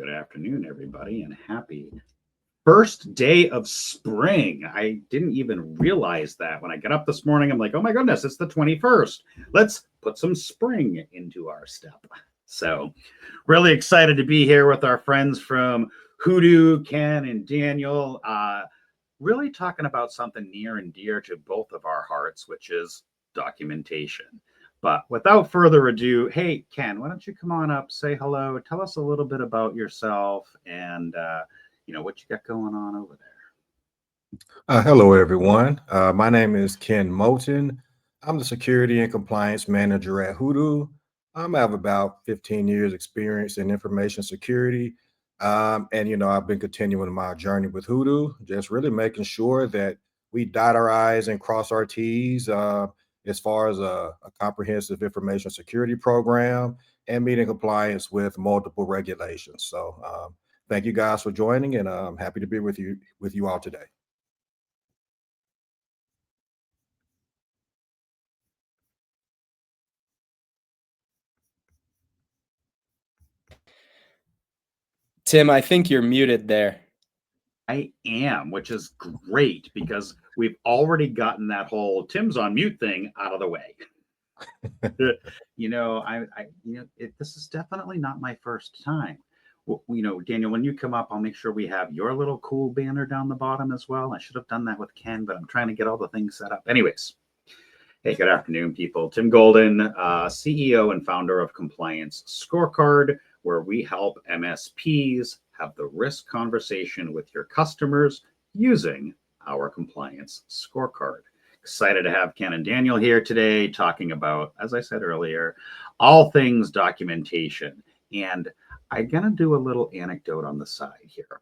Good afternoon, everybody, and happy first day of spring. I didn't even realize that when I got up this morning. I'm like, oh my goodness, it's the 21st. Let's put some spring into our step. So, really excited to be here with our friends from Hudu, Ken, and Daniel. Really talking about something near and dear to both of our hearts, which is documentation. But without further ado, hey, Ken, why don't you come on up, say hello, tell us a little bit about yourself and, what you got going on over there. Hello, everyone. My name is Ken Moten. I'm the Security and Compliance Manager at Hudu. I have about 15 years experience in information security. I've been continuing my journey with Hudu, just really making sure that we dot our I's and cross our T's as far as a comprehensive information security program and meeting compliance with multiple regulations. So thank you guys for joining, and I'm happy to be with you all today. Tim, I think you're muted there. I am, which is great because we've already gotten that whole Tim's on mute thing out of the way. This is definitely not my first time. Daniel, when you come up, I'll make sure we have your little cool banner down the bottom as well. I should have done that with Ken, but I'm trying to get all the things set up. Anyways, hey, good afternoon, people. Tim Golden, CEO and founder of Compliance Scorecard, where we help MSPs have the risk conversation with your customers using our Compliance Scorecard. Excited to have Ken and Daniel here today talking about, as I said earlier, all things documentation. And I'm going to do a little anecdote on the side here.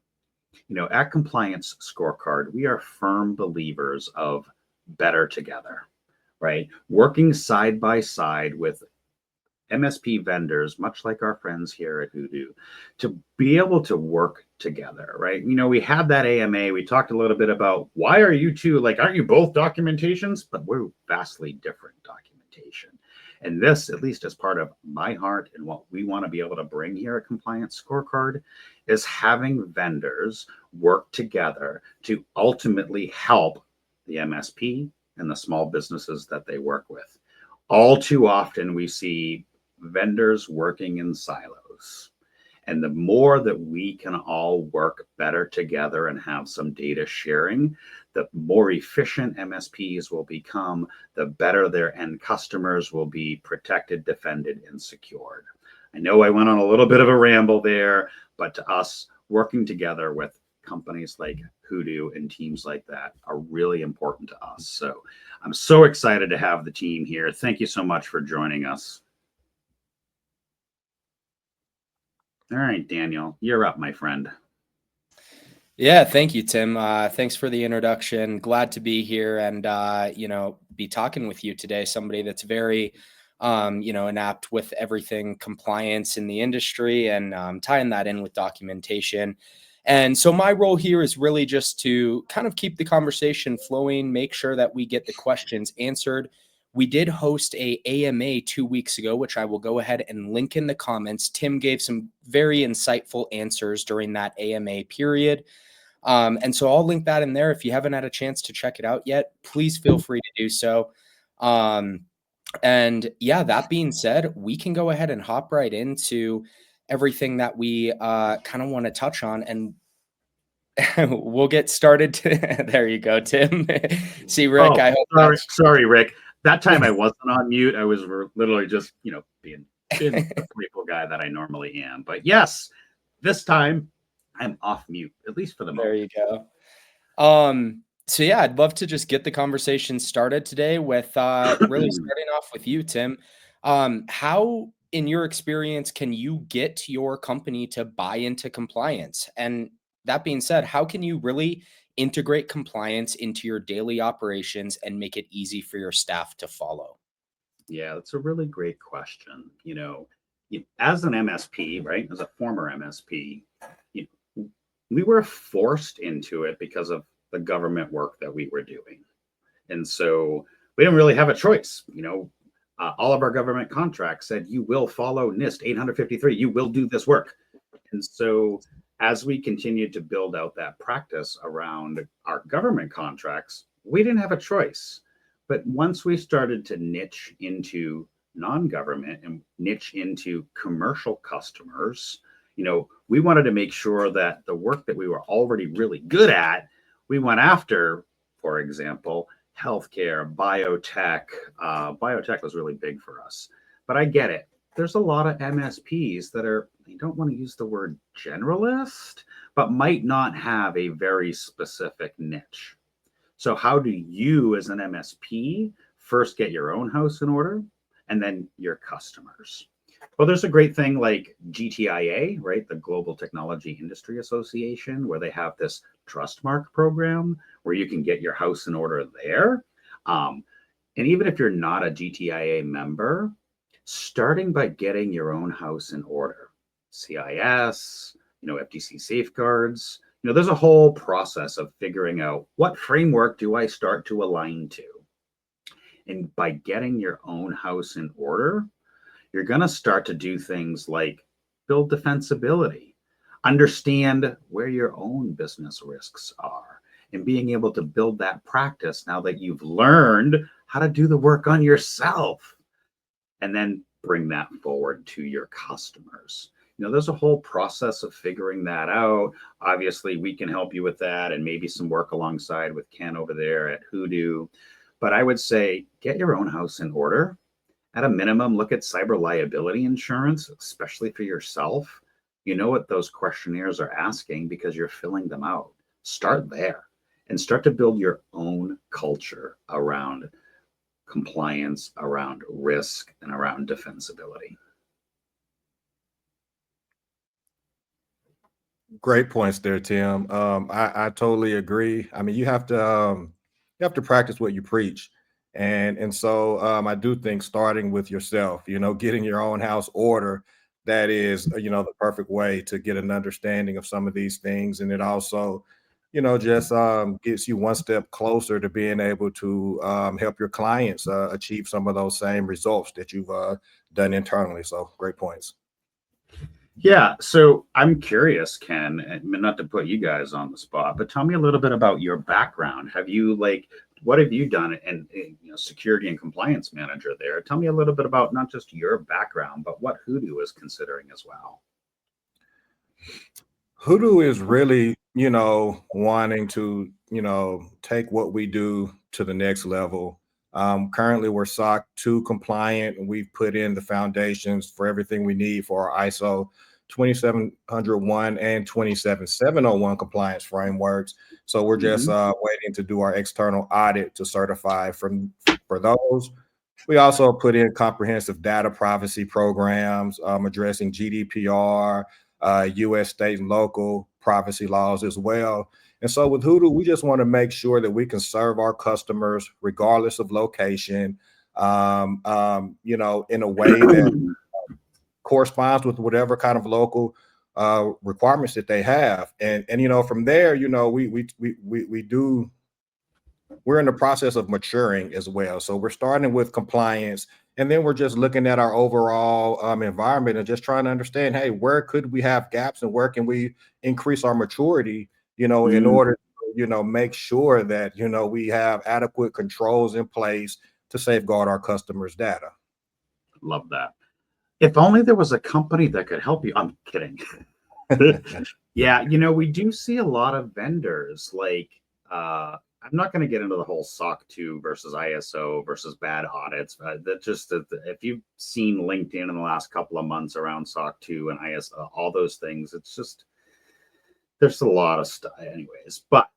At Compliance Scorecard, we are firm believers of better together, right? Working side by side with MSP vendors, much like our friends here at Hudu, to be able to work together, right? We had that AMA. We talked a little bit about why are you two, aren't you both documentations? But we're vastly different documentation. And this, at least as part of my heart and what we want to be able to bring here at Compliance Scorecard, is having vendors work together to ultimately help the MSP and the small businesses that they work with. All too often we see vendors working in silos. And the more that we can all work better together and have some data sharing, the more efficient MSPs will become, the better their end customers will be protected, defended, and secured. I know I went on a little bit of a ramble there, but to us, working together with companies like Hudu and teams like that are really important to us. So I'm so excited to have the team here. Thank you so much for joining us. All right, Daniel, you're up, my friend. Yeah, thank you, Tim. Thanks for the introduction. Glad to be here and, be talking with you today. Somebody that's very, inept with everything compliance in the industry and tying that in with documentation. And so my role here is really just to kind of keep the conversation flowing, make sure that we get the questions answered. We did host a AMA 2 weeks ago, which I will go ahead and link in the comments. Tim gave some very insightful answers during that AMA period. And so I'll link that in there. If you haven't had a chance to check it out yet, please feel free to do so. And yeah, that being said, we can go ahead and hop right into everything that we kind of want to touch on, and we'll get started. There you go, Tim. See, Rick, I hope sorry, Rick. That time I wasn't on mute. I was literally just, being the playful guy that I normally am. But yes, this time I'm off mute, at least for the moment. There you go. So yeah, I'd love to just get the conversation started today with really starting off with you, Tim. How, in your experience, can you get your company to buy into compliance? And that being said, how can you really integrate compliance into your daily operations and make it easy for your staff to follow? Yeah, that's a really great question. As an MSP, right, as a former MSP, we were forced into it because of the government work that we were doing. And so we didn't really have a choice. All of our government contracts said, you will follow NIST 853, you will do this work. And so as we continued to build out that practice around our government contracts, we didn't have a choice. But once we started to niche into non-government and niche into commercial customers, we wanted to make sure that the work that we were already really good at, we went after, for example, healthcare, biotech. Biotech was really big for us. But I get it. There's a lot of MSPs that they don't want to use the word generalist, but might not have a very specific niche. So how do you as an MSP first get your own house in order and then your customers? Well, there's a great thing like GTIA, right? The Global Technology Industry Association, where they have this trust mark program where you can get your house in order there. And even if you're not a GTIA member, starting by getting your own house in order, CIS, FTC safeguards, there's a whole process of figuring out what framework do I start to align to. And by getting your own house in order, you're going to start to do things like build defensibility, understand where your own business risks are, and being able to build that practice now that you've learned how to do the work on yourself, and then bring that forward to your customers. There's a whole process of figuring that out. Obviously, we can help you with that and maybe some work alongside with Ken over there at Hudu. But I would say get your own house in order. At a minimum, look at cyber liability insurance, especially for yourself. You know what those questionnaires are asking because you're filling them out. Start there and start to build your own culture around compliance, around risk, and around defensibility. Great points there, Tim. I totally agree. I mean, you have to practice what you preach, and so I do think starting with yourself, getting your own house order, that is, the perfect way to get an understanding of some of these things, and it also, just gets you one step closer to being able to help your clients achieve some of those same results that you've done internally. So, great points. Yeah, so I'm curious, Ken, and not to put you guys on the spot, but tell me a little bit about your background. What have you done in security and compliance manager there? Tell me a little bit about not just your background, but what Hudu is considering as well. Hudu is really, wanting to, take what we do to the next level. Currently, we're SOC 2 compliant, and we've put in the foundations for everything we need for our ISO 27001 and 27701 compliance frameworks. So we're just waiting to do our external audit to certify for those. We also put in comprehensive data privacy programs, addressing GDPR, U.S. state and local privacy laws as well. And so with Hudu, we just want to make sure that we can serve our customers regardless of location, in a way that corresponds with whatever kind of local requirements that they have. And from there, we're in the process of maturing as well. So we're starting with compliance, and then we're just looking at our overall environment and just trying to understand, hey, where could we have gaps and where can we increase our maturity, in order to, make sure that, we have adequate controls in place to safeguard our customers' data. Love that. If only there was a company that could help you. I'm kidding. Yeah, we do see a lot of vendors like, I'm not going to get into the whole SOC 2 versus ISO versus bad audits. If you've seen LinkedIn in the last couple of months around SOC 2 and ISO, all those things, it's just, there's a lot of stuff anyways. But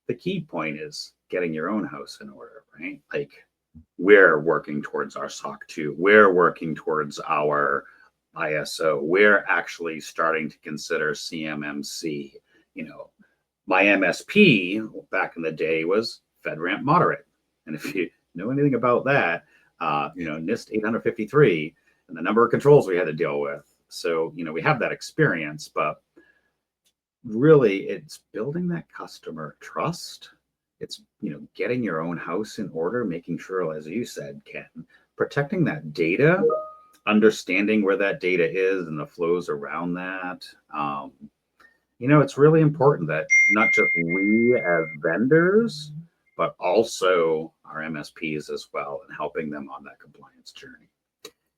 the key point is getting your own house in order, right? Like, we're working towards our SOC 2. We're working towards our ISO. We're actually starting to consider CMMC. My MSP back in the day was FedRAMP Moderate. And if you know anything about that, NIST 853 and the number of controls we had to deal with. So, we have that experience, but really it's building that customer trust. It's, getting your own house in order, making sure, as you said, Ken, protecting that data, understanding where that data is and the flows around that. It's really important that not just we as vendors, but also our MSPs as well, and helping them on that compliance journey.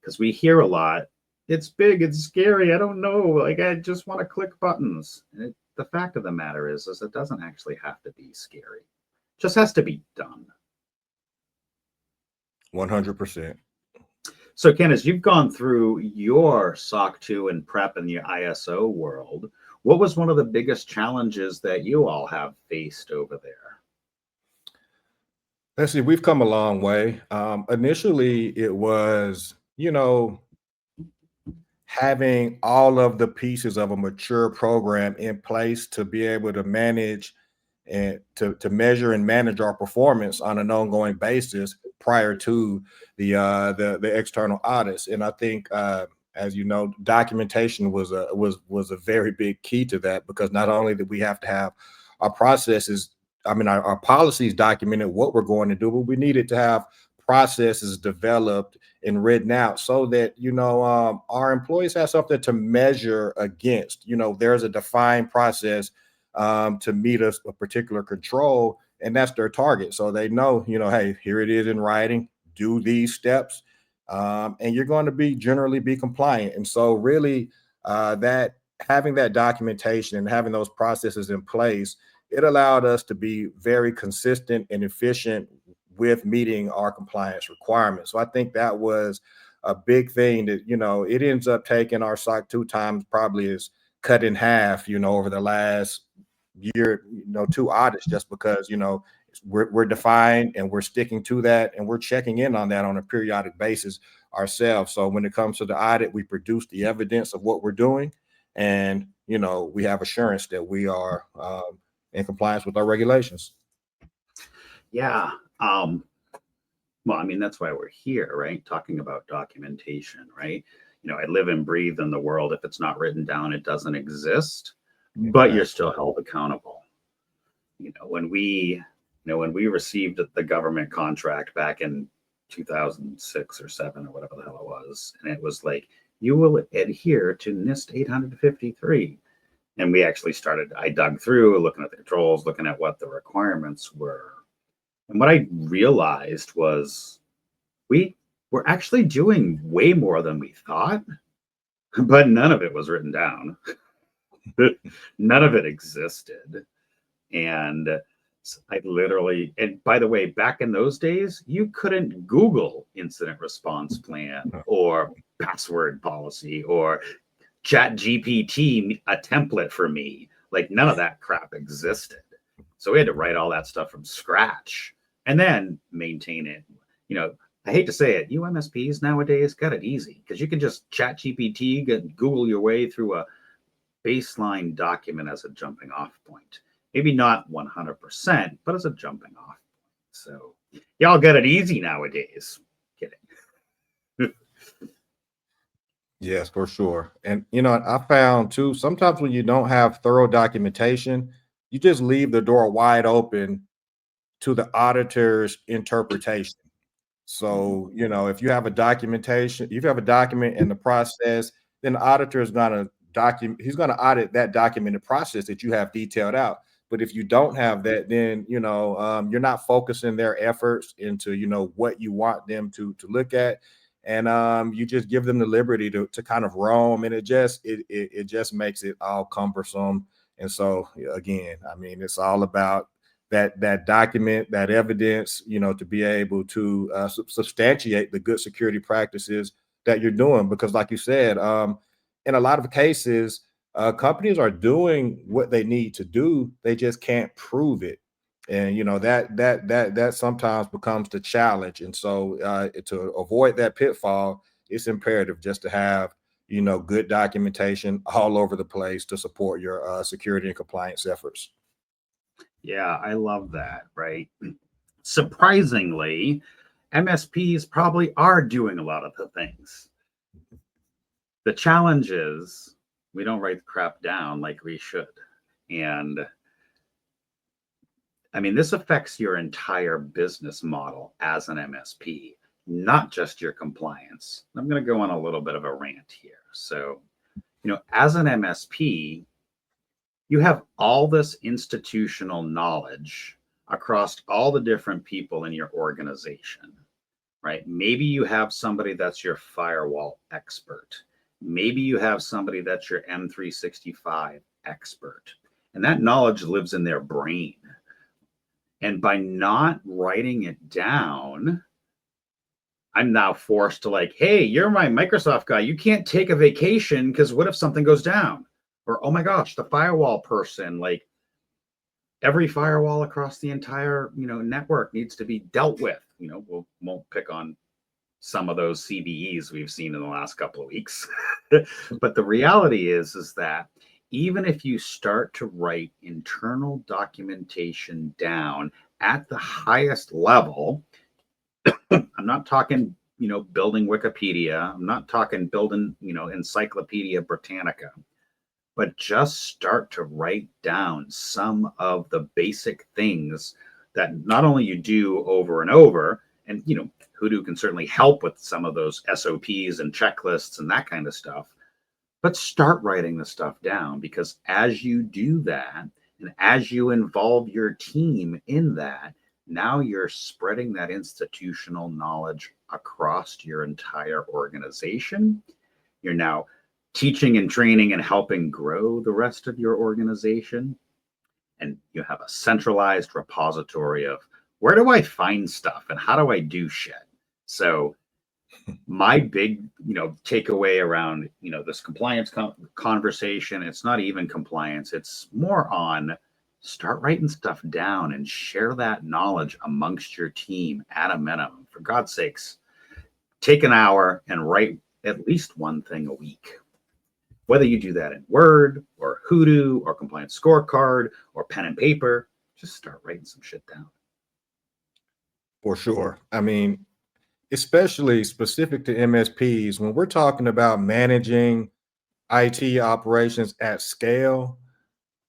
Because we hear a lot, it's big, it's scary, I don't know, like I just want to click buttons. And the fact of the matter is it doesn't actually have to be scary. It just has to be done. 100%. So, Ken, as you've gone through your SOC 2 and prep in the ISO world, what was one of the biggest challenges that you all have faced over there? Let's see, we've come a long way. Initially, it was, having all of the pieces of a mature program in place to be able to manage and to measure and manage our performance on an ongoing basis prior to the external audits. And I think, as you know, documentation was a very big key to that, because not only did we have to have our processes, our policies documented what we're going to do, but we needed to have processes developed and written out so that our employees have something to measure against. There's a defined process to meet a particular control, and that's their target. So they know, hey, here it is in writing, do these steps, and you're going to generally be compliant. And so really that having that documentation and having those processes in place, it allowed us to be very consistent and efficient with meeting our compliance requirements. So I think that was a big thing that, it ends up taking our SOC 2 times probably is cut in half, over the last year, 2 audits, just because, we're defined and we're sticking to that, and we're checking in on that on a periodic basis ourselves. So when it comes to the audit, we produce the evidence of what we're doing, and, we have assurance that we are in compliance with our regulations. Yeah. Well, that's why we're here, right? Talking about documentation, right? I live and breathe in the world. If it's not written down, it doesn't exist, but you're still held accountable. When we received the government contract back in 2006 or 7 or whatever the hell it was, and it was like, you will adhere to NIST 853. And we actually I dug through looking at the controls, looking at what the requirements were. And what I realized was we were actually doing way more than we thought, but none of it was written down. None of it existed. And and by the way, back in those days, you couldn't Google incident response plan or password policy or Chat GPT, a template for me. Like, none of that crap existed. So we had to write all that stuff from scratch and then maintain it. I hate to say it, you MSPs nowadays got it easy, because you can just Chat GPT, Google your way through a baseline document as a jumping off point. Maybe not 100%, but as a jumping off point. So y'all got it easy nowadays. Kidding. Yes, for sure. And, I found too, sometimes when you don't have thorough documentation, you just leave the door wide open to the auditor's interpretation. So, if you have a documentation, if you have a document in the process, then the auditor is going to he's going to audit that documented process that you have detailed out. But if you don't have that, then, you're not focusing their efforts into, what you want them to look at. And you just give them the liberty to kind of roam, and it just makes it all cumbersome. And so again, it's all about that document, that evidence, to be able to substantiate the good security practices that you're doing. Because like you said, in a lot of cases, companies are doing what they need to do, they just can't prove it. And that sometimes becomes the challenge. And so to avoid that pitfall, it's imperative just to have good documentation all over the place to support your security and compliance efforts. Yeah, I love that, right? Surprisingly, MSPs probably are doing a lot of the things. The challenge is we don't write the crap down like we should. And this affects your entire business model as an MSP. not just your compliance. I'm going to go on a little bit of a rant here. So, as an MSP, you have all this institutional knowledge across all the different people in your organization, right? Maybe you have somebody that's your firewall expert. Maybe you have somebody that's your M365 expert. And that knowledge lives in their brain. And by not writing it down, I'm now forced to like, hey, you're my Microsoft guy. You can't take a vacation because what if something goes down? Or, oh my gosh, the firewall person, like every firewall across the entire, network needs to be dealt with. We won't pick on some of those CBEs we've seen in the last couple of weeks. But the reality is that even if you start to write internal documentation down at the highest level, I'm not talking, building Wikipedia. I'm not talking building, Encyclopedia Britannica, but just start to write down some of the basic things that not only you do over and over, and, Hudu can certainly help with some of those SOPs and checklists and that kind of stuff, but start writing the stuff down, because as you do that, and as you involve your team in that, now you're spreading that institutional knowledge across your entire organization. You're now teaching and training and helping grow the rest of your organization. And you have a centralized repository of where do I find stuff and how do I do shit? So my big, takeaway around, this compliance conversation, it's not even compliance. It's more on start writing stuff down and share that knowledge amongst your team at a minimum. For God's sakes, take an hour and write at least one thing a week. Whether you do that in Word or Hudu or Compliance Scorecard or pen and paper, just start writing some shit down. For sure. I mean, especially specific to MSPs, when we're talking about managing IT operations at scale,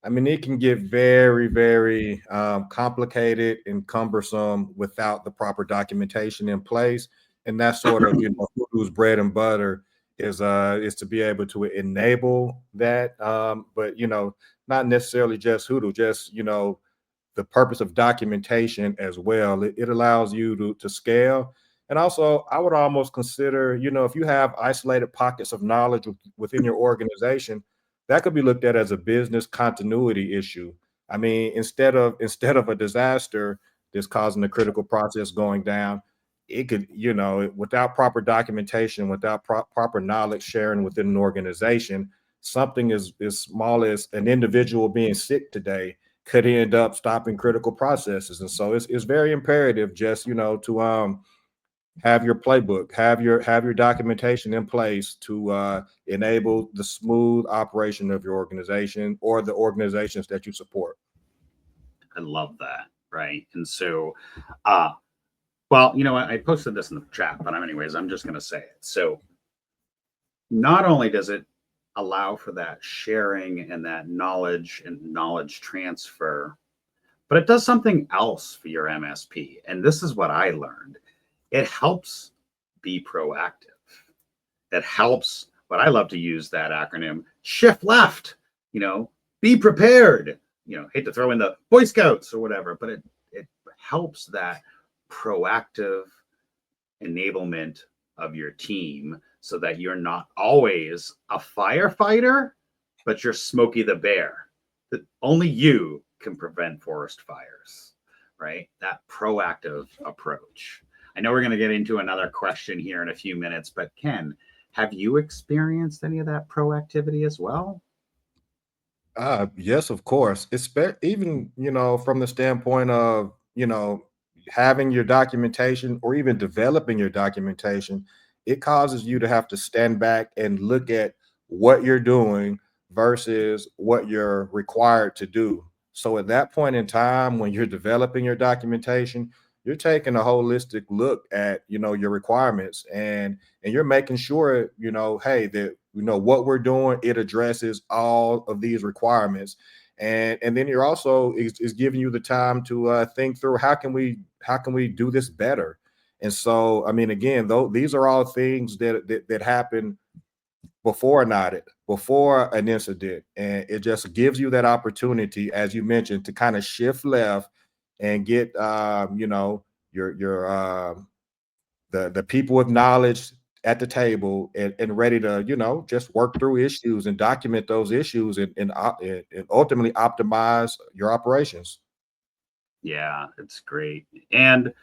I mean, it can get very, very complicated and cumbersome without the proper documentation in place. And that's sort of, Hudu's bread and butter is to be able to enable that. But, not necessarily just Hudu, just, the purpose of documentation as well. It allows you to scale. And also, I would almost consider, if you have isolated pockets of knowledge within your organization, that could be looked at as a business continuity issue. I mean, instead of a disaster that's causing the critical process going down, it could, without proper documentation, without proper knowledge sharing within an organization, something as small as an individual being sick today could end up stopping critical processes. And so it's very imperative just, to have your playbook, have your documentation in place to enable the smooth operation of your organization or the organizations that you support. I love that. Right. And so, well, I posted this in the chat, but anyways, I'm just going to say it. So not only does it allow for that sharing and that knowledge and knowledge transfer, but it does something else for your MSP. And this is what I learned. It helps be proactive. It helps, what I love to use that acronym, shift left, be prepared, hate to throw in the Boy Scouts or whatever, but it helps that proactive enablement of your team so that you're not always a firefighter, but you're Smokey the Bear, that only you can prevent forest fires, right? That proactive approach. I know we're going to get into another question here in a few minutes, but Ken, have you experienced any of that proactivity as well? Yes, of course. It's even, from the standpoint of, having your documentation or even developing your documentation, it causes you to have to stand back and look at what you're doing versus what you're required to do. So at that point in time, when you're developing your documentation, you're taking a holistic look at, your requirements and you're making sure, hey, that, what we're doing, it addresses all of these requirements. And then you're also is giving you the time to think through how can we do this better. And so, I mean, again, though, these are all things that happen before an audit, before an incident, and it just gives you that opportunity, as you mentioned, to kind of shift left and get, the people with knowledge at the table and ready to, just work through issues and document those issues and ultimately optimize your operations. Yeah, it's great. And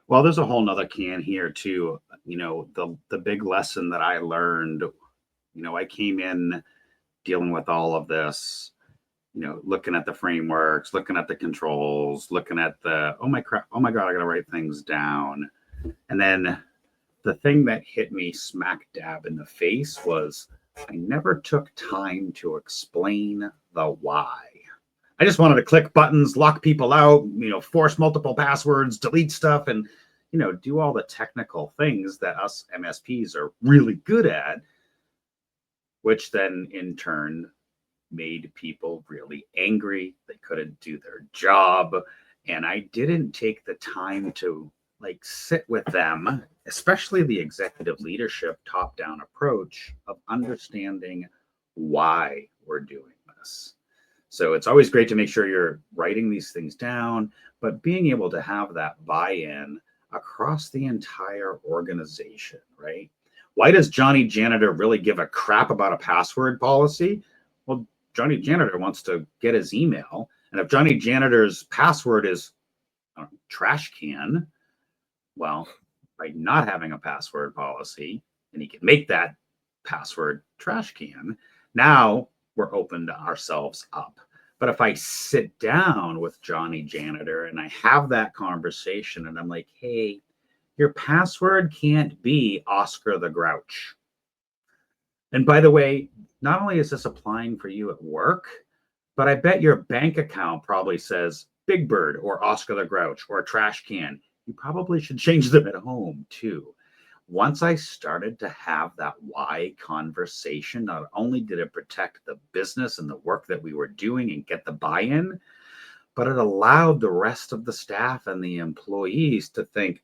well, there's a whole nother can here too. The big lesson that I learned, I came in dealing with all of this, looking at the frameworks, looking at the controls, looking at the, oh my crap, oh my God, I got to write things down. And then the thing that hit me smack dab in the face was I never took time to explain the why. I just wanted to click buttons, lock people out, force multiple passwords, delete stuff, and, do all the technical things that us MSPs are really good at, which then in turn made people really angry. They couldn't do their job. And I didn't take the time to sit with them, especially the executive leadership top-down approach of understanding why we're doing this. So it's always great to make sure you're writing these things down, but being able to have that buy-in across the entire organization, right? Why does Johnny Janitor really give a crap about a password policy? Well, Johnny Janitor wants to get his email. And if Johnny Janitor's password is trash can, well, by not having a password policy, and he can make that password trash can, now we're opened ourselves up. But if I sit down with Johnny Janitor and I have that conversation and I'm like, hey, your password can't be Oscar the Grouch. And by the way, not only is this applying for you at work, but I bet your bank account probably says Big Bird or Oscar the Grouch or Trash Can. You probably should change them at home too. Once I started to have that why conversation, not only did it protect the business and the work that we were doing and get the buy-in, but it allowed the rest of the staff and the employees to think,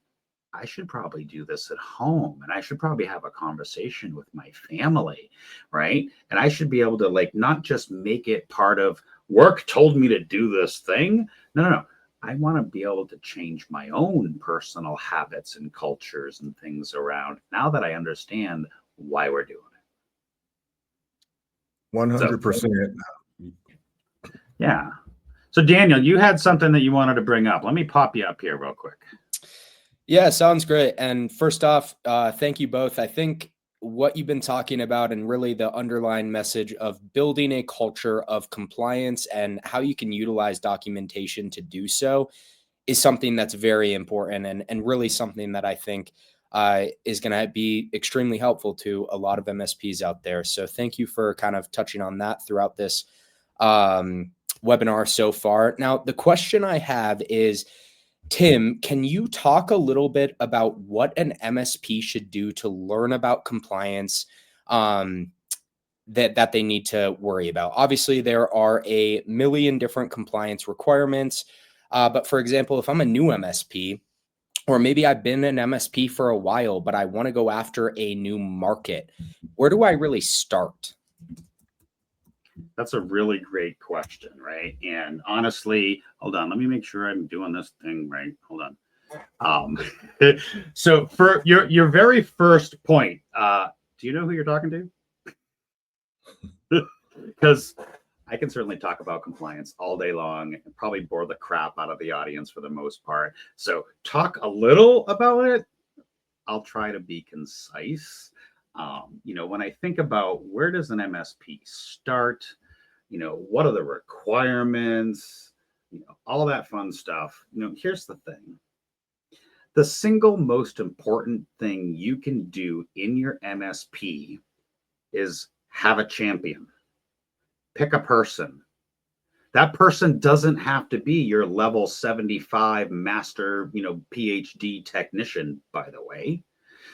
I should probably do this at home, and I should probably have a conversation with my family, right? And I should be able to not just make it part of work told me to do this thing. No. I want to be able to change my own personal habits and cultures and things around now that I understand why we're doing it. 100%. Yeah. So Daniel, you had something that you wanted to bring up. Let me pop you up here real quick. Yeah, sounds great. And first off, thank you both. I think what you've been talking about and really the underlying message of building a culture of compliance and how you can utilize documentation to do so is something that's very important and really something that I think is going to be extremely helpful to a lot of MSPs out there. So thank you for kind of touching on that throughout this webinar so far. Now, the question I have is, Tim, can you talk a little bit about what an MSP should do to learn about compliance that they need to worry about? Obviously, there are a million different compliance requirements. But for example, if I'm a new MSP, or maybe I've been an MSP for a while, but I want to go after a new market, where do I really start? That's a really great question, right? And honestly, hold on, let me make sure I'm doing this thing right. Hold on. So for your very first point, do you know who you're talking to? Because I can certainly talk about compliance all day long and probably bore the crap out of the audience for the most part. So talk a little about it. I'll try to be concise. When I think about where does an MSP start, what are the requirements, all that fun stuff. Here's the thing. The single most important thing you can do in your MSP is have a champion. Pick a person. That person doesn't have to be your level 75 master, PhD technician, by the way.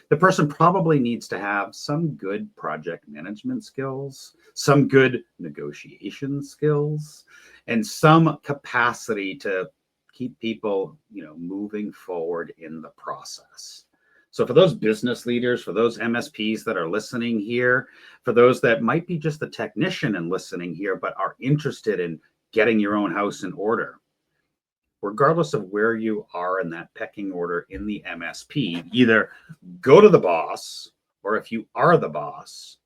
The person probably needs to have some good project management skills, some good negotiation skills, and some capacity to keep people, moving forward in the process. So for those business leaders, for those MSPs that are listening here, for those that might be just the technician and listening here, but are interested in getting your own house in order, regardless of where you are in that pecking order in the MSP, either go to the boss, or if you are the boss,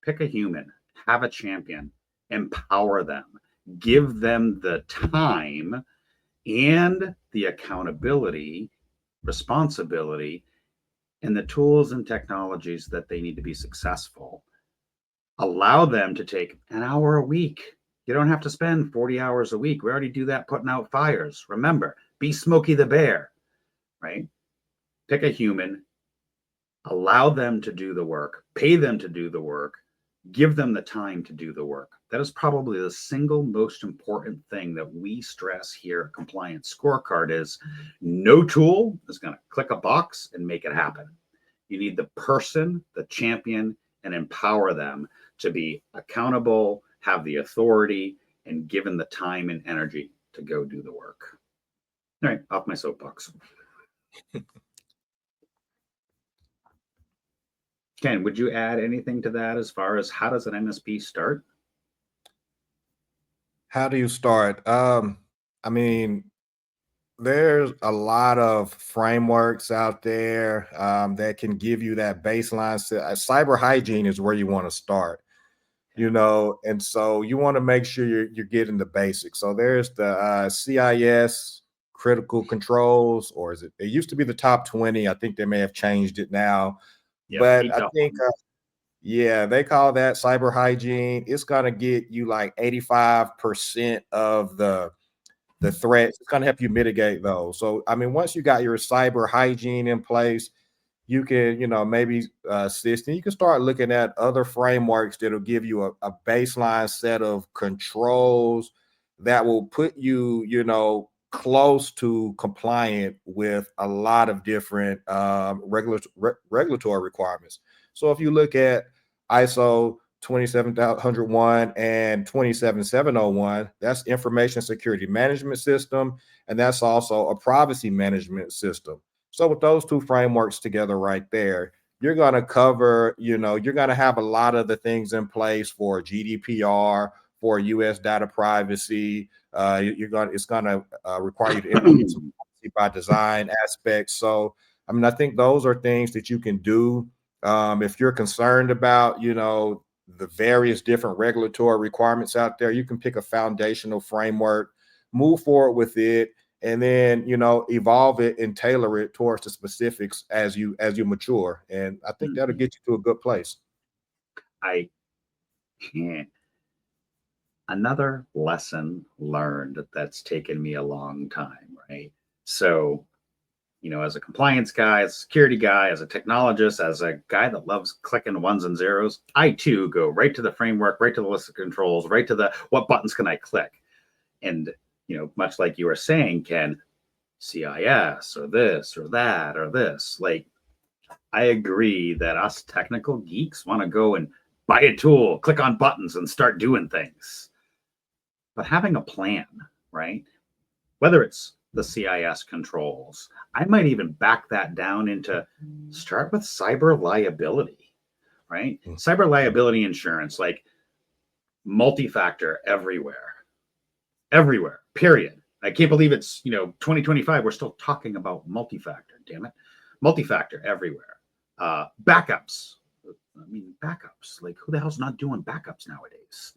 pick a human, have a champion, empower them, give them the time and the accountability, responsibility, and the tools and technologies that they need to be successful. Allow them to take an hour a week. You don't have to spend 40 hours a week. We already do that putting out fires. Remember, be Smokey the Bear, right? Pick a human, allow them to do the work, pay them to do the work, give them the time to do the work. That is probably the single most important thing that we stress here at Compliance Scorecard is no tool is going to click a box and make it happen. You need the person, the champion, and empower them to be accountable, have the authority, and given the time and energy to go do the work. All right, off my soapbox. Ken, would you add anything to that as far as how does an MSP start? How do you start? I mean, there's a lot of frameworks out there that can give you that baseline. Cyber hygiene is where you want to start, and so you want to make sure you're getting the basics. So there's the CIS critical controls, or it used to be the top 20. I think they may have changed it now. Yep, But I think, they call that cyber hygiene. It's going to get you like 85% of the threats. It's going to help you mitigate those. So, I mean, once you got your cyber hygiene in place, you can, maybe assist, and you can start looking at other frameworks that'll give you a baseline set of controls that will put you, close to compliant with a lot of different regulatory requirements. So if you look at ISO 27101 and 27701, that's information security management system, and that's also a privacy management system. So with those two frameworks together right there, you're going to cover, you're going to have a lot of the things in place for GDPR, for US data privacy. It's going to require you to implement some privacy by design aspects. So, I mean, I think those are things that you can do. If you're concerned about, the various different regulatory requirements out there, you can pick a foundational framework, move forward with it, and then, evolve it and tailor it towards the specifics as you mature. And I think that'll get you to a good place. I can't. Another lesson learned that's taken me a long time, right? So, as a compliance guy, as a security guy, as a technologist, as a guy that loves clicking ones and zeros, I too go right to the framework, right to the list of controls, right to the what buttons can I click. And, much like you were saying, Ken, CIS or this or that or this, like, I agree that us technical geeks want to go and buy a tool, click on buttons and start doing things. But having a plan, right? Whether it's the CIS controls, I might even back that down into start with cyber liability, right? Cyber liability insurance, like multi-factor everywhere, period. I can't believe it's, 2025. We're still talking about multi-factor, damn it. Multi-factor everywhere. Backups. I mean, backups. Like, who the hell's not doing backups nowadays?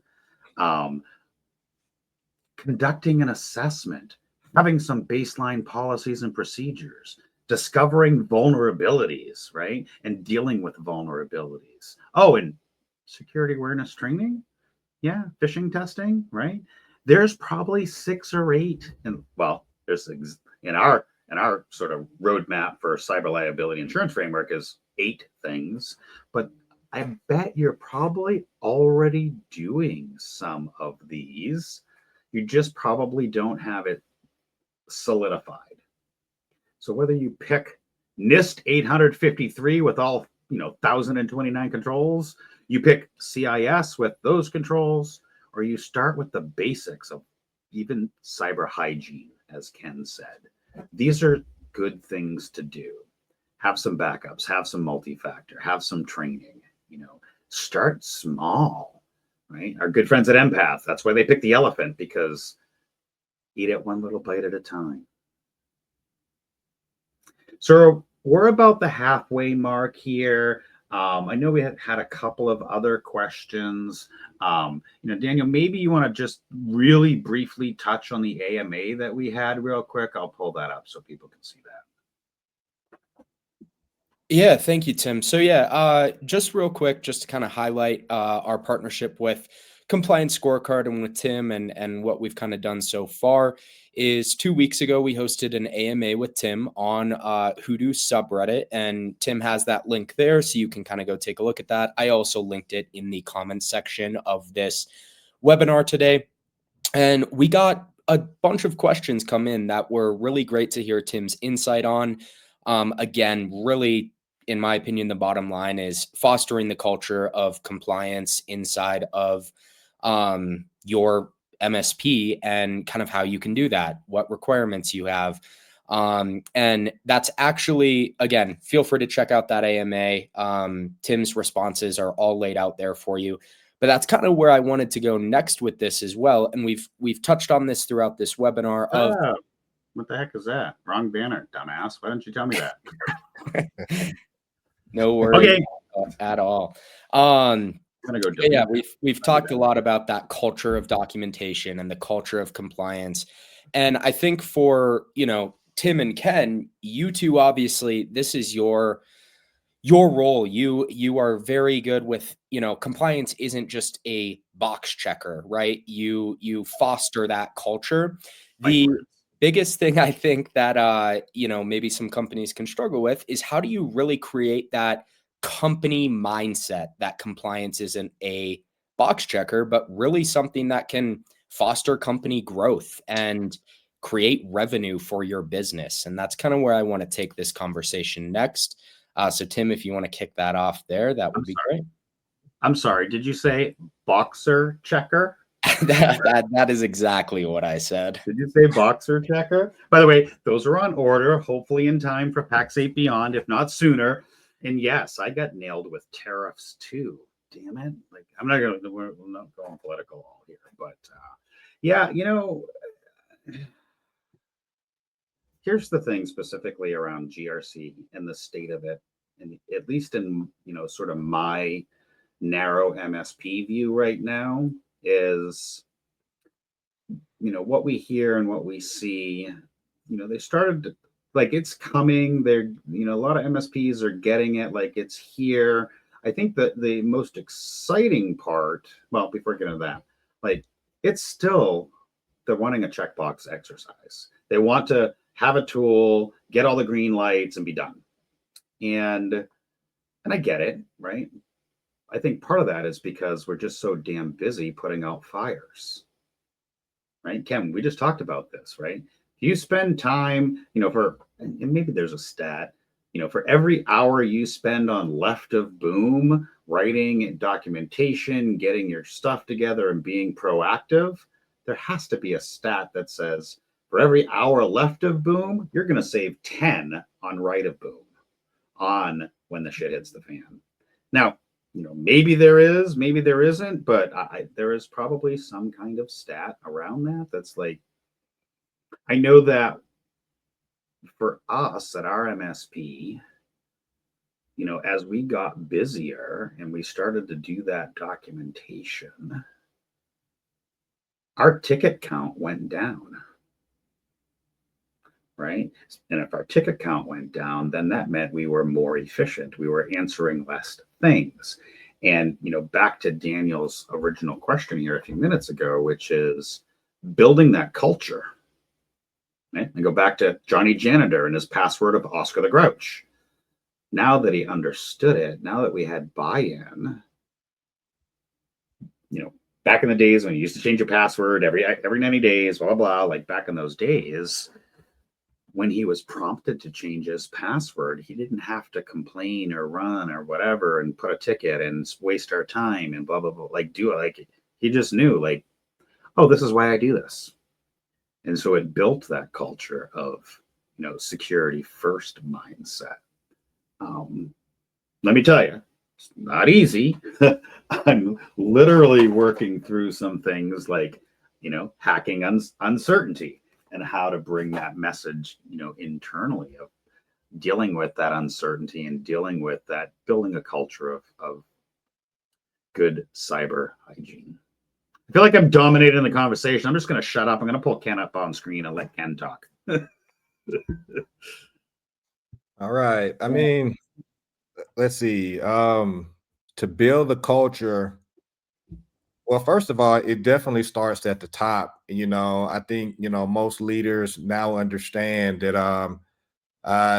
Conducting an assessment, having some baseline policies and procedures, discovering vulnerabilities, right? And dealing with vulnerabilities. Oh, and security awareness training. Yeah, phishing testing, right? There's probably 6 or 8, and well, there's in our sort of roadmap for cyber liability insurance framework is 8 things, but I bet you're probably already doing some of these. You just probably don't have it solidified. So whether you pick NIST 853 with all 1,029 controls, you pick CIS with those controls, or you start with the basics of even cyber hygiene, as Ken said. These are good things to do. Have some backups, have some multi-factor, have some training, start small, right? Our good friends at Empath, that's why they pick the elephant, because eat it one little bite at a time. So we're about the halfway mark here. I know we had a couple of other questions. Daniel, maybe you want to just really briefly touch on the AMA that we had real quick. I'll pull that up so people can see that. Yeah, thank you, Tim. So yeah, just real quick, just to kind of highlight our partnership with Compliance Scorecard and with Tim and what we've kind of done so far is 2 weeks ago, we hosted an AMA with Tim on Hudu subreddit, and Tim has that link there, so you can kind of go take a look at that. I also linked it in the comments section of this webinar today. And we got a bunch of questions come in that were really great to hear Tim's insight on. Again, really, in my opinion, the bottom line is fostering the culture of compliance inside of your MSP and kind of how you can do that, what requirements you have. And that's actually, again, feel free to check out that AMA. Tim's responses are all laid out there for you. But that's kind of where I wanted to go next with this as well. And we've touched on this throughout this webinar of what the heck is that? Wrong banner, dumbass. Why don't you tell me that? No worries at all. I'm gonna go yeah, we've talked a lot about that culture of documentation and the culture of compliance. And I think for, Tim and Ken, you two, obviously, this is your role. You are very good with, compliance isn't just a box checker, right? You foster that culture. The biggest thing I think that maybe some companies can struggle with is how do you really create that company mindset that compliance isn't a box checker, but really something that can foster company growth and create revenue for your business. And that's kind of where I want to take this conversation next. So Tim, if you want to kick that off there, that would be great. I'm sorry. Did you say boxer checker? that is exactly what I said. Did you say boxer checker? By the way, those are on order, hopefully in time for PAX 8 Beyond, if not sooner. And yes, I got nailed with tariffs too. Damn it. We're not going political all here, but yeah, here's the thing specifically around GRC and the state of it. And at least in, sort of my narrow MSP view right now is, what we hear and what we see, they started to, like, it's coming. They're, a lot of MSPs are getting it, like it's here. I think that the most exciting part, well, before I get into that, like it's still, they're wanting a checkbox exercise. They want to have a tool, get all the green lights and be done. And I get it, right? I think part of that is because we're just so damn busy putting out fires, right? Ken, we just talked about this, right? You spend time, and maybe there's a stat, for every hour you spend on left of boom, writing documentation, getting your stuff together and being proactive, there has to be a stat that says for every hour left of boom, you're going to save 10 on right of boom, on when the shit hits the fan. Now, maybe there is, maybe there isn't, but there is probably some kind of stat around that that's like, I know that for us at our MSP, as we got busier and we started to do that documentation, our ticket count went down. Right? And if our ticket count went down, then that meant we were more efficient. We were answering less things. And, back to Daniel's original question here a few minutes ago, which is building that culture. Right? And go back to Johnny Janitor and his password of Oscar the Grouch. Now that he understood it, now that we had buy-in, back in the days when you used to change your password every 90 days, blah, blah, blah, like back in those days, when he was prompted to change his password, he didn't have to complain or run or whatever and put a ticket and waste our time and blah, blah, blah, like do it. Like he just knew, like, oh, this is why I do this. And so it built that culture of, security first mindset. Let me tell you, it's not easy. I'm literally working through some things like, hacking uncertainty and how to bring that message, internally of dealing with that uncertainty and dealing with that, building a culture of good cyber hygiene. I feel like I'm dominating the conversation. I'm just going to shut up. I'm going to pull Ken up on screen and let Ken talk. All right. I mean, let's see. To build the culture, well, first of all, it definitely starts at the top. I think, most leaders now understand that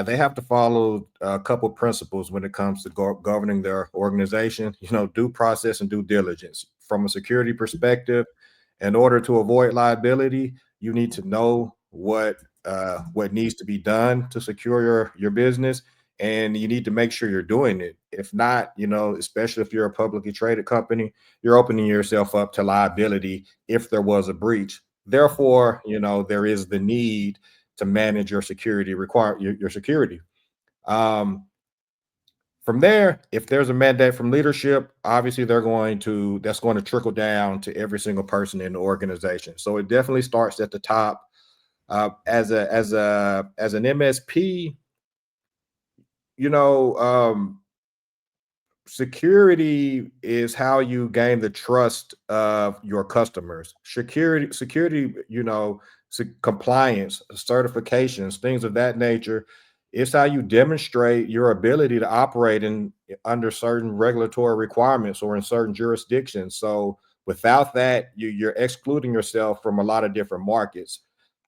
they have to follow a couple principles when it comes to governing their organization, due process and due diligence. From a security perspective, in order to avoid liability, you need to know what needs to be done to secure your business, and you need to make sure you're doing it. If not, especially if you're a publicly traded company, you're opening yourself up to liability if there was a breach. Therefore, there is the need to manage your security, your security. Um, from there, if there's a mandate from leadership, obviously that's going to trickle down to every single person in the organization. So it definitely starts at the top. As an MSP, you know, um, security is how you gain the trust of your customers. Security, compliance, certifications, things of that nature. It's how you demonstrate your ability to operate under certain regulatory requirements or in certain jurisdictions. So without that, you're excluding yourself from a lot of different markets.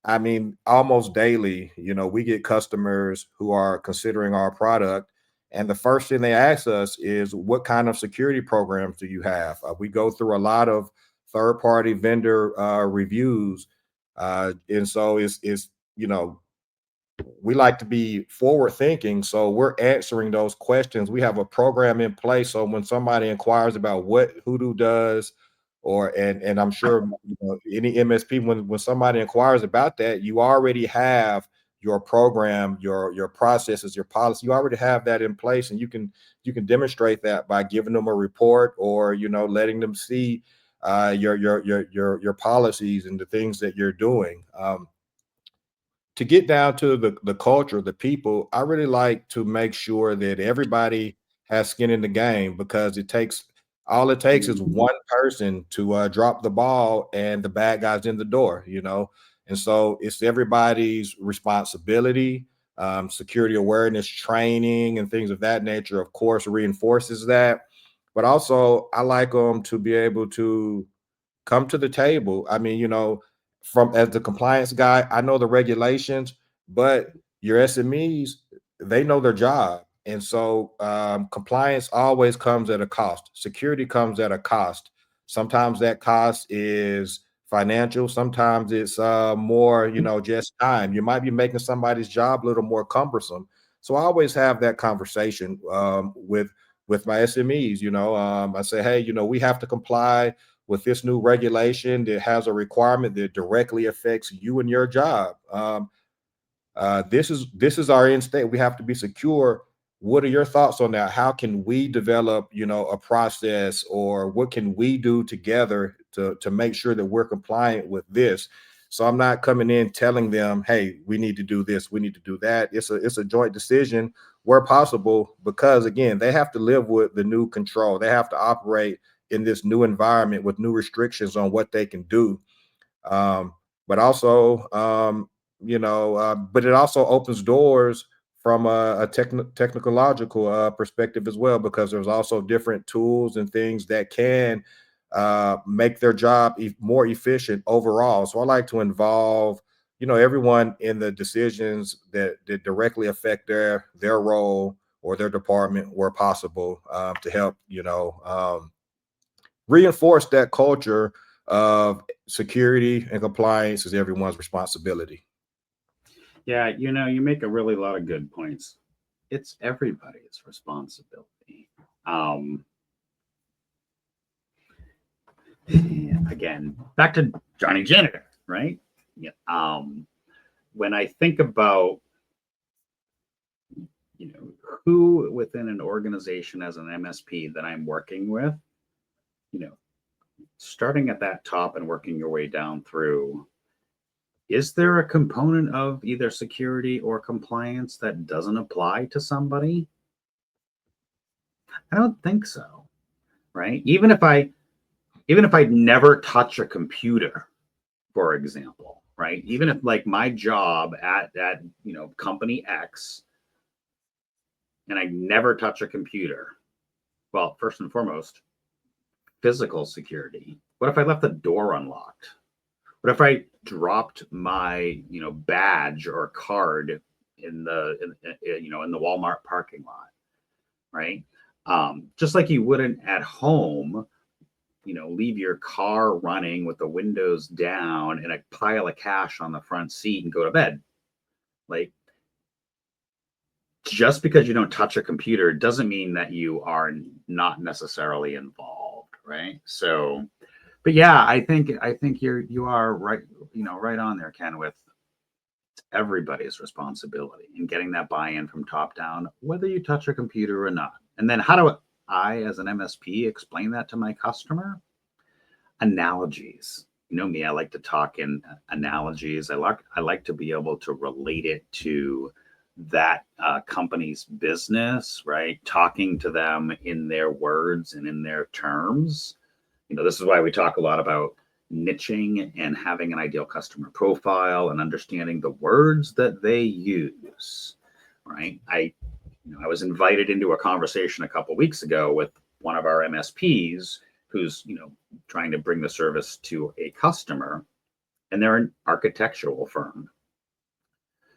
I mean, almost daily, we get customers who are considering our product, and the first thing they ask us is, what kind of security programs do you have? We go through a lot of third-party vendor reviews. And so we like to be forward thinking. So we're answering those questions. We have a program in place. So when somebody inquires about what Hudu does, and I'm sure any MSP, when somebody inquires about that, you already have your program, your processes, your policy. You already have that in place, and you can demonstrate that by giving them a report, or letting them see your policies and the things that you're doing. To get down to the culture, the people, I really like to make sure that everybody has skin in the game, because all it takes is one person to drop the ball and the bad guy's in the door. And so it's everybody's responsibility. Security awareness training and things of that nature, of course, reinforces that. But also, I like them to be able to come to the table. I mean, from as the compliance guy, I know the regulations, but your SMEs, they know their job. And so compliance always comes at a cost. Security comes at a cost. Sometimes that cost is financial. Sometimes it's more, just time. You might be making somebody's job a little more cumbersome. So I always have that conversation with my SMEs. I say, hey, we have to comply with this new regulation that has a requirement that directly affects you and your job. This is our end state. We have to be secure. What are your thoughts on that? How can we develop, a process, or what can we do together to make sure that we're compliant with this? So I'm not coming in telling them, hey, we need to do this, we need to do that. It's a joint decision where possible, because again, they have to live with the new control. They have to operate in this new environment with new restrictions on what they can do. But also, but it also opens doors from a technological perspective as well, because there's also different tools and things that can make their job more efficient overall. So I like to involve, everyone in the decisions that directly affect their role or their department where possible, to help, reinforce that culture of security and compliance is everyone's responsibility. Yeah, you make a really lot of good points. It's everybody's responsibility. Again, back to Johnny Janitor, right? Yeah. When I think about, who within an organization as an MSP that I'm working with, starting at that top and working your way down through, is there a component of either security or compliance that doesn't apply to somebody? I don't think so, right? Even if I never touch a computer, for example, right? Even if like my job at company X, and I never touch a computer, well, first and foremost, physical security. What if I left the door unlocked? What if I dropped my badge or card in the Walmart parking lot, right? Just like you wouldn't at home, leave your car running with the windows down and a pile of cash on the front seat and go to bed. Like, just because you don't touch a computer doesn't mean that you are not necessarily involved, right? So, but yeah, I think you are right, right on there, Ken, with everybody's responsibility in getting that buy-in from top down, whether you touch a computer or not. And then how do I, as an MSP, explain that to my customer? Analogies. You know me, I like to talk in analogies. I like to be able to relate it to that company's business, right? Talking to them in their words and in their terms. This is why we talk a lot about niching and having an ideal customer profile and understanding the words that they use, right? I was invited into a conversation a couple weeks ago with one of our MSPs who's, trying to bring the service to a customer, and they're an architectural firm.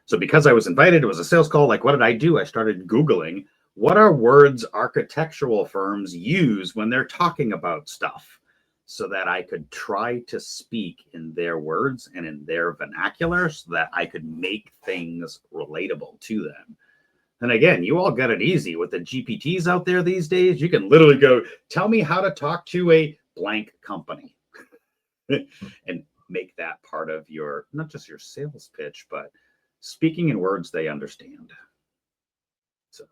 So because I was invited, it was a sales call. Like, what did I do? I started Googling, what are words architectural firms use when they're talking about stuff, so that I could try to speak in their words and in their vernacular so that I could make things relatable to them. And again, you all got it easy with the GPTs out there these days. You can literally go, tell me how to talk to a blank company and make that part of your, not just your sales pitch, but speaking in words they understand. So,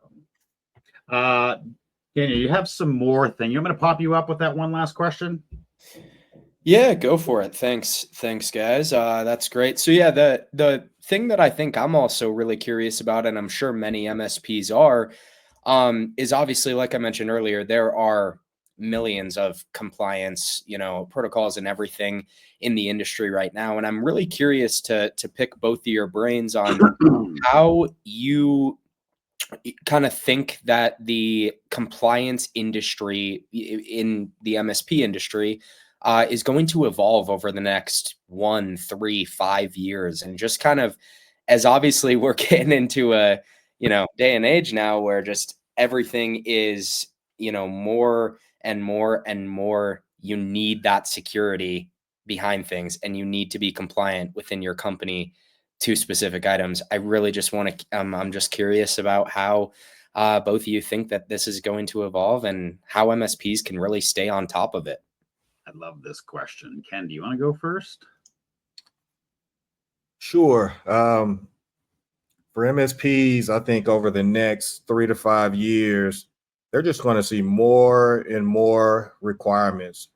Daniel, you have some more thing. I'm going to pop you up with that one last question. Yeah, go for it. Thanks, guys. That's great. So yeah, the thing that I think I'm also really curious about, and I'm sure many MSPs are, is obviously, like I mentioned earlier, there are millions of compliance, protocols and everything in the industry right now, and I'm really curious to pick both of your brains on how you kind of think that the compliance industry in the MSP industry is going to evolve over the next 1, 3, 5 years. And just kind of, as obviously we're getting into a, day and age now where just everything is, more and more and more, you need that security behind things and you need to be compliant within your company to specific items. I really just want to, I'm just curious about how both of you think that this is going to evolve and how MSPs can really stay on top of it. I love this question. Ken, do you want to go first? Sure. For MSPs, I think over the next 3 to 5 years, they're just going to see more and more requirements.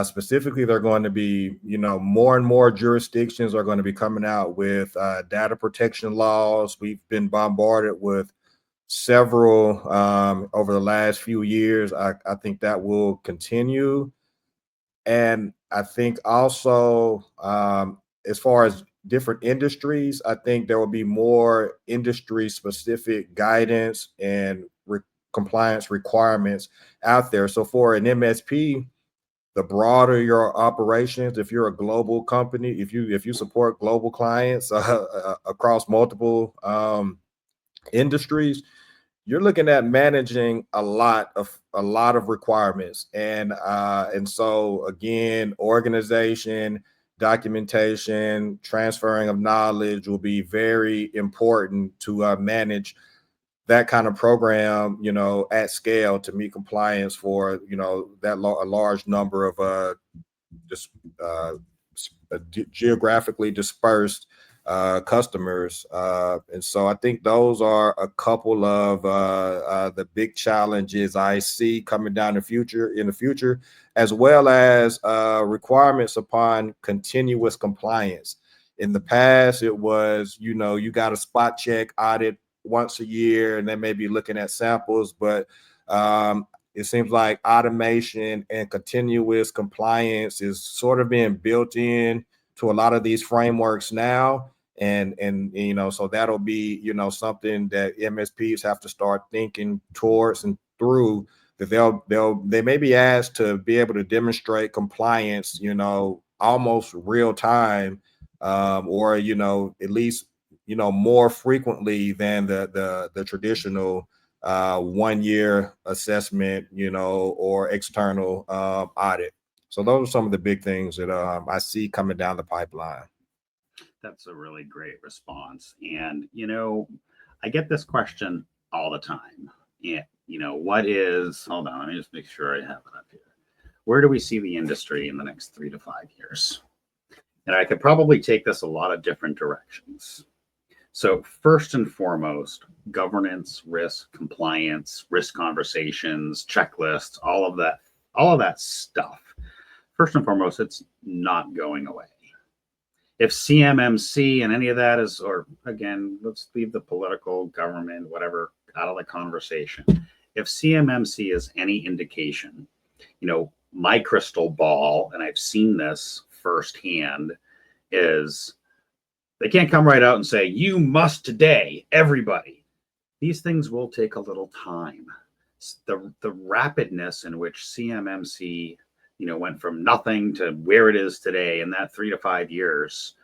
Specifically, they're going to be, more and more jurisdictions are going to be coming out with data protection laws. We've been bombarded with several over the last few years. I think that will continue. And I think also, as far as different industries, I think there will be more industry specific guidance and compliance requirements out there. So for an MSP, the broader your operations, if you're a global company, if you support global clients across multiple industries, you're looking at managing a lot of requirements, and so again, organization, documentation, transferring of knowledge will be very important to manage that kind of program, at scale to meet compliance for, that a large number of geographically dispersed customers. And so I think those are a couple of the big challenges I see coming down in the future, as well as requirements upon continuous compliance. In the past, it was, you got a spot check audit once a year, and then maybe looking at samples, but it seems like automation and continuous compliance is sort of being built in to a lot of these frameworks now. And so that'll be, something that MSPs have to start thinking towards and through, that they may be asked to be able to demonstrate compliance, almost real time, or, at least, more frequently than the traditional 1 year assessment, or external audit. So those are some of the big things that I see coming down the pipeline. That's a really great response. And, I get this question all the time. Yeah. Hold on, let me just make sure I have it up here. Where do we see the industry in the next 3 to 5 years? And I could probably take this a lot of different directions. So first and foremost, governance, risk, compliance, risk conversations, checklists, all of that stuff. First and foremost, it's not going away. If CMMC and any of that is, or again, let's leave the political, government, whatever, out of the conversation. If CMMC is any indication, my crystal ball, and I've seen this firsthand, is they can't come right out and say, you must today, everybody. These things will take a little time. The rapidness in which CMMC went from nothing to where it is today in that 3 to 5 years,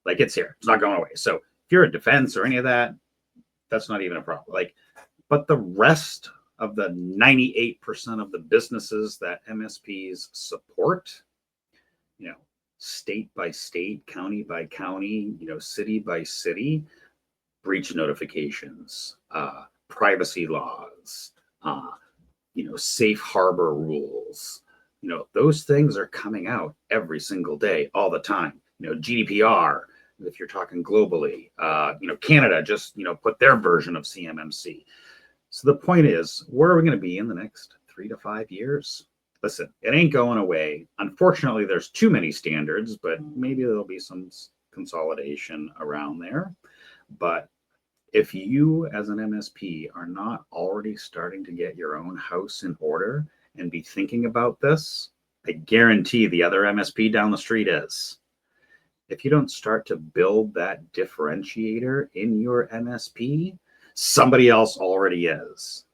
like it's here, it's not going away. So if you're a defense or any of that, that's not even a problem. But the rest of the 98% of the businesses that MSPs support, state by state, county by county, city by city, breach notifications, privacy laws, safe harbor rules, those things are coming out every single day, all the time. GDPR, if you're talking globally, Canada just, put their version of CMMC. So the point is, where are we going to be in the next 3 to 5 years? Listen, it ain't going away. Unfortunately, there's too many standards, but maybe there'll be some consolidation around there. But if you as an MSP are not already starting to get your own house in order and be thinking about this, I guarantee the other MSP down the street is. If you don't start to build that differentiator in your MSP, somebody else already is.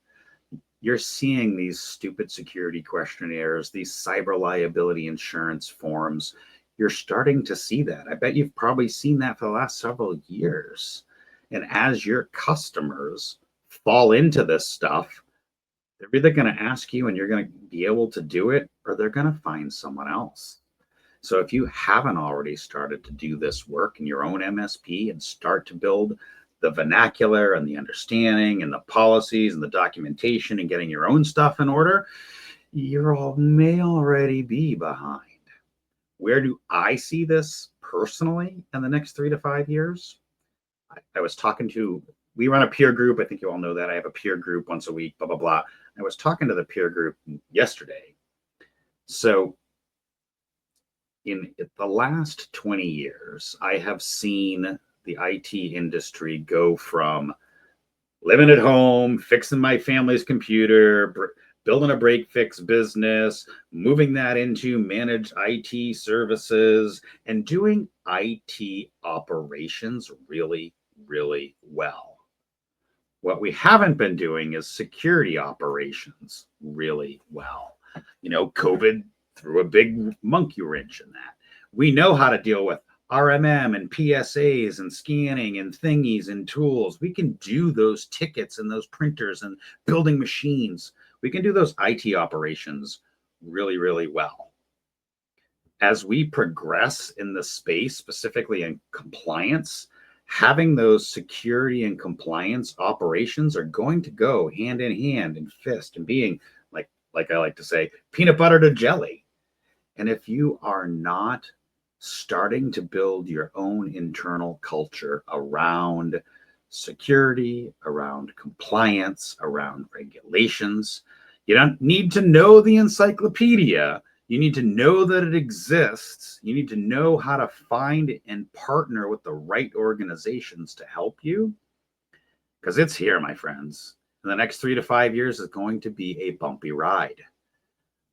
You're seeing these stupid security questionnaires, these cyber liability insurance forms. You're starting to see that. I bet you've probably seen that for the last several years. And as your customers fall into this stuff, they're either going to ask you and you're going to be able to do it, or they're going to find someone else. So if you haven't already started to do this work in your own MSP and start to build the vernacular and the understanding and the policies and the documentation and getting your own stuff in order, you may already be behind. Where do I see this personally in the next 3 to 5 years? I was talking to, we run a peer group. I think you all know that. I have a peer group once a week, blah, blah, blah. I was talking to the peer group yesterday. So in the last 20 years, I have seen the IT industry go from living at home, fixing my family's computer, building a break fix business, moving that into managed IT services, and doing IT operations really, really well. What we haven't been doing is security operations really well. COVID threw a big monkey wrench in that. We know how to deal with RMM and PSAs and scanning and thingies and tools. We can do those tickets and those printers and building machines. We can do those IT operations really, really well. As we progress in the space, specifically in compliance, having those security and compliance operations are going to go hand in hand and fist and being, like I like to say, peanut butter to jelly. And if you are not starting to build your own internal culture around security, around compliance, around regulations. You don't need to know the encyclopedia. You need to know that it exists. You need to know how to find and partner with the right organizations to help you, because it's here, my friends. And the next 3 to 5 years is going to be a bumpy ride.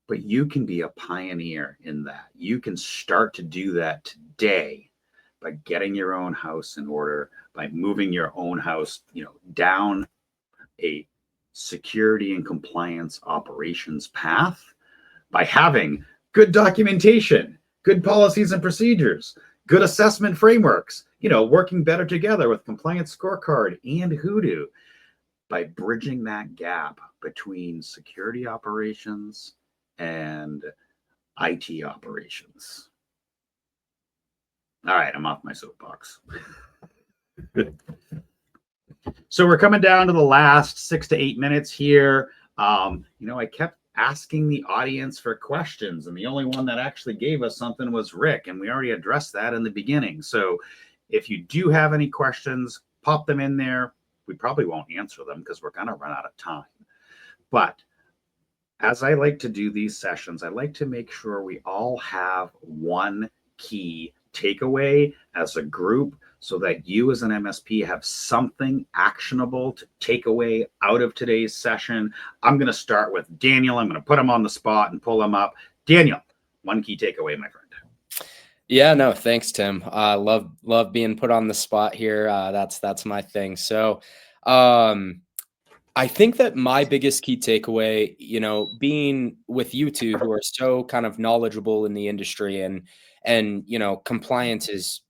But you can be a pioneer in that. You can start to do that today by getting your own house in order, by moving your own house, down a security and compliance operations path, by having good documentation, good policies and procedures, good assessment frameworks, working better together with Compliance Scorecard and Hudu, by bridging that gap between security operations and IT operations. All right, I'm off my soapbox. So we're coming down to the last 6 to 8 minutes here. I kept asking the audience for questions, and the only one that actually gave us something was Rick, and we already addressed that in the beginning. So if you do have any questions, pop them in there. We probably won't answer them because we're going to run out of time. But as I like to do these sessions, I like to make sure we all have one key takeaway as a group, so that you as an MSP have something actionable to take away out of today's session. I'm going to start with Daniel. I'm going to put him on the spot and pull him up. Daniel, one key takeaway, my friend. Yeah, no, thanks, Tim. Love being put on the spot here. That's my thing. So, I think that my biggest key takeaway, being with you two who are so kind of knowledgeable in the industry, and compliance is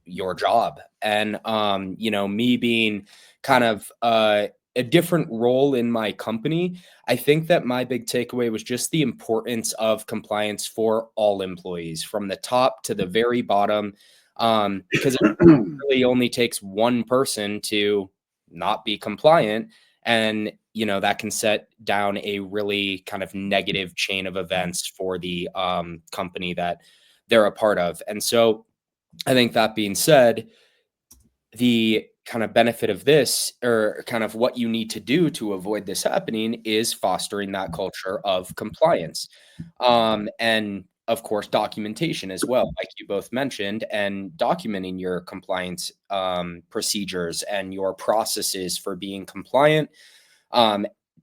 your job. And, me being kind of a different role in my company, I think that my big takeaway was just the importance of compliance for all employees, from the top to the very bottom, because it really only takes one person to not be compliant. And, that can set down a really kind of negative chain of events for the company that they're a part of. And so I think that being said, the kind of benefit of this, or kind of what you need to do to avoid this happening, is fostering that culture of compliance. And of course, documentation as well, like you both mentioned, and documenting your compliance procedures and your processes for being compliant,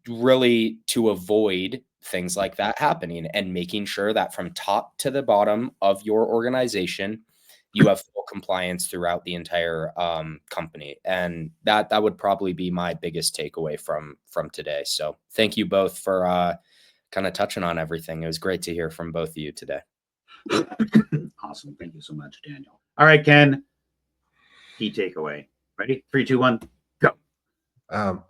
really to avoid things like that happening, and making sure that from top to the bottom of your organization, you have full compliance throughout the entire company. And that would probably be my biggest takeaway from today. So thank you both for kind of touching on everything. It was great to hear from both of you today. Awesome. Thank you so much, Daniel. All right, Ken, key takeaway. Ready? 3, 2, 1, go.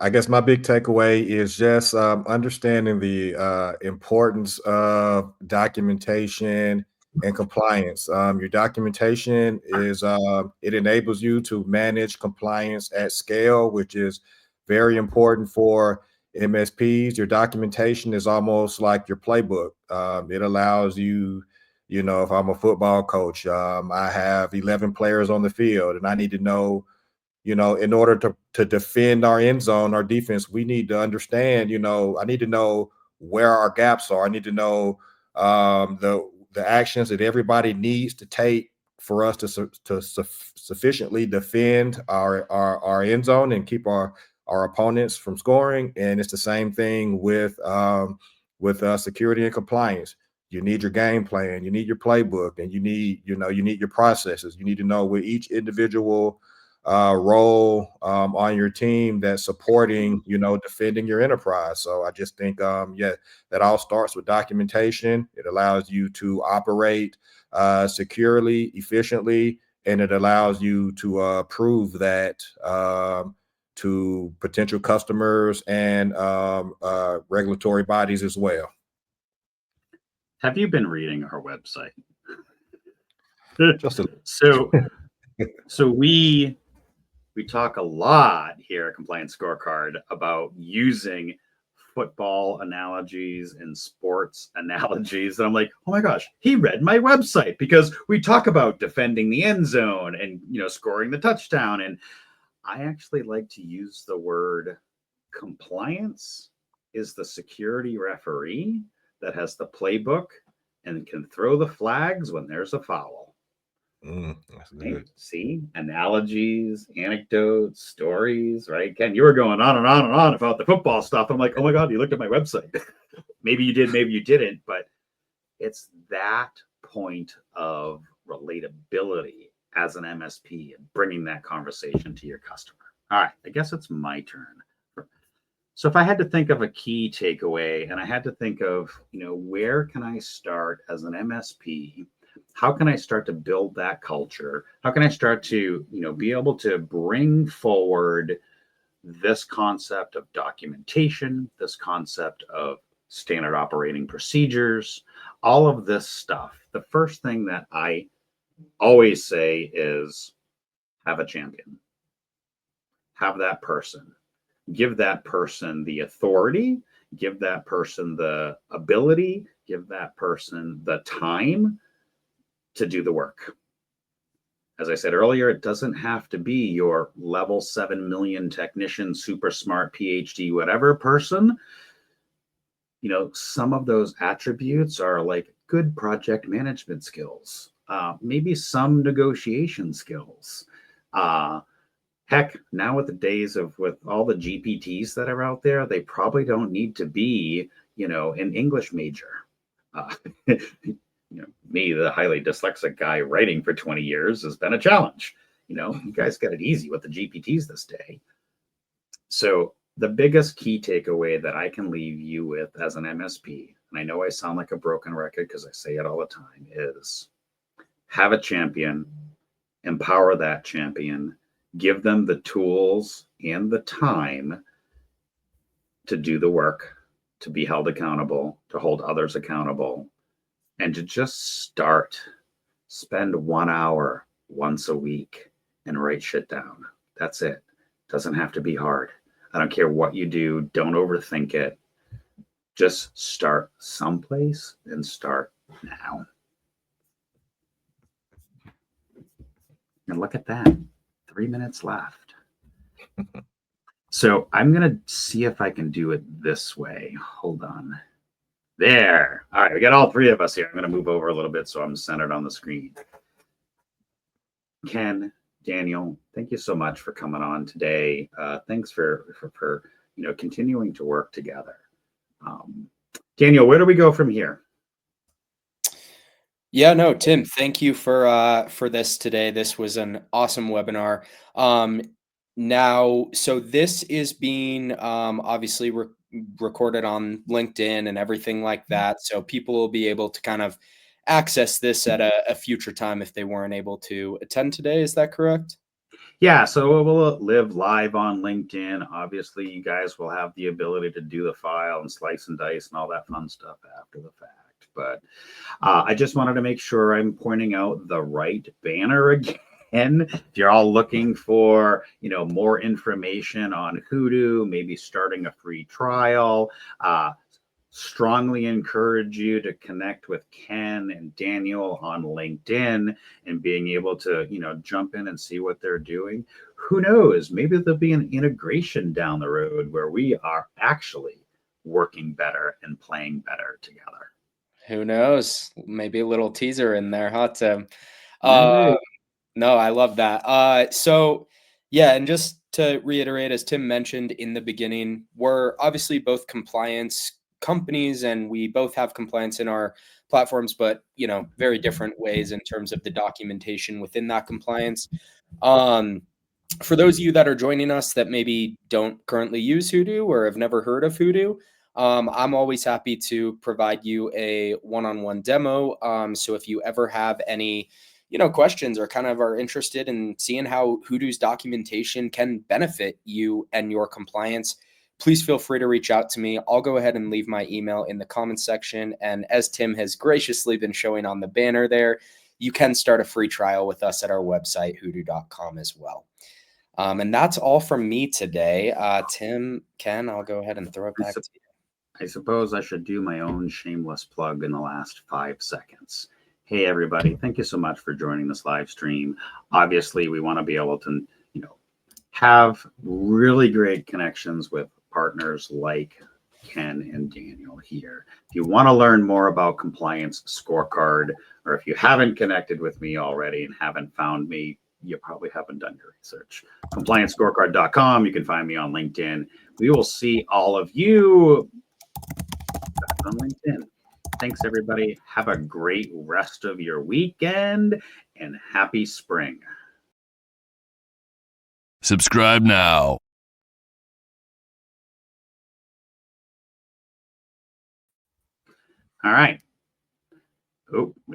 I guess my big takeaway is just understanding the importance of documentation and compliance. Your documentation is it enables you to manage compliance at scale, which is very important for MSPs. Your documentation is almost like your playbook. It allows you, if I'm a football coach, I have 11 players on the field, and I need to know, in order to defend our end zone, our defense, we need to understand, I need to know where our gaps are. I need to know the actions that everybody needs to take for us to sufficiently defend our end zone and keep our opponents from scoring. And it's the same thing with security and compliance. You need your game plan, you need your playbook, and you need your processes. You need to know where each individual role on your team that's supporting, defending your enterprise. So I just think, that all starts with documentation. It allows you to operate securely, efficiently, and it allows you to prove that to potential customers and regulatory bodies as well. Have you been reading our website? Just a So we talk a lot here at Compliance Scorecard about using football analogies and sports analogies. And I'm like, oh my gosh, he read my website, because we talk about defending the end zone and, scoring the touchdown. And I actually like to use the word compliance is the security referee that has the playbook and can throw the flags when there's a foul. That's Right? good. See, analogies, anecdotes, stories, right? Ken, you were going on and on and on about the football stuff. I'm like, oh my God, you looked at my website. Maybe you did, maybe you didn't, but it's that point of relatability as an MSP and bringing that conversation to your customer. All right, I guess it's my turn. So if I had to think of a key takeaway, and I had to think of, where can I start as an MSP? How can I start to build that culture? How can I start to, be able to bring forward this concept of documentation, this concept of standard operating procedures, all of this stuff? The first thing that I always say is have a champion. Have that person. Give that person the authority, give that person the ability, give that person the time to do the work. As I said earlier, it doesn't have to be your level 7 million technician, super smart PhD, whatever person. Some of those attributes are like good project management skills, maybe some negotiation skills. Heck, now with the days of with all the GPTs that are out there, they probably don't need to be, an English major. Me, the highly dyslexic guy writing for 20 years has been a challenge. You guys got it easy with the GPTs this day. So the biggest key takeaway that I can leave you with as an MSP, and I know I sound like a broken record because I say it all the time, is have a champion, empower that champion, give them the tools and the time to do the work, to be held accountable, to hold others accountable, and to just start. Spend 1 hour once a week and write shit down. That's it. Doesn't have to be hard. I don't care what you do. Don't overthink it. Just start someplace and start now. And look at that. 3 minutes left. So I'm going to see if I can do it this way. Hold on. There. All right. We got all three of us here. I'm going to move over a little bit so I'm centered on the screen. Ken, Daniel, thank you so much for coming on today. Thanks for continuing to work together. Daniel, where do we go from here? Yeah, no, Tim, thank you for this today. This was an awesome webinar. Now, so this is being obviously recorded on LinkedIn and everything like that. So people will be able to kind of access this at a future time if they weren't able to attend today. Is that correct? Yeah, so we'll live live on LinkedIn. Obviously, you guys will have the ability to do the file and slice and dice and all that fun stuff after the fact. But I just wanted to make sure I'm pointing out the right banner again. If you're all looking for, more information on Hudu, maybe starting a free trial, strongly encourage you to connect with Ken and Daniel on LinkedIn and being able to, jump in and see what they're doing. Who knows? Maybe there'll be an integration down the road where we are actually working better and playing better together. Who knows? Maybe a little teaser in there, huh, Tim? No, I love that. So yeah, and just to reiterate, as Tim mentioned in the beginning, we're obviously both compliance companies and we both have compliance in our platforms, but very different ways in terms of the documentation within that compliance. For those of you that are joining us that maybe don't currently use Hudu or have never heard of Hudu, I'm always happy to provide you a one-on-one demo. So if you ever have any questions or kind of are interested in seeing how Hudu's documentation can benefit you and your compliance, please feel free to reach out to me. I'll go ahead and leave my email in the comments section. And as Tim has graciously been showing on the banner there, you can start a free trial with us at our website, hudu.com as well. And that's all from me today. Tim, Ken, I'll go ahead and throw it back to you. I suppose I should do my own shameless plug in the last 5 seconds. Hey, everybody, thank you so much for joining this live stream. Obviously, we want to be able to, have really great connections with partners like Ken and Daniel here. If you want to learn more about Compliance Scorecard, or if you haven't connected with me already and haven't found me, you probably haven't done your research. ComplianceScorecard.com. You can find me on LinkedIn. We will see all of you back on LinkedIn. Thanks, everybody. Have a great rest of your weekend and happy spring. Subscribe now. All right. Oh, we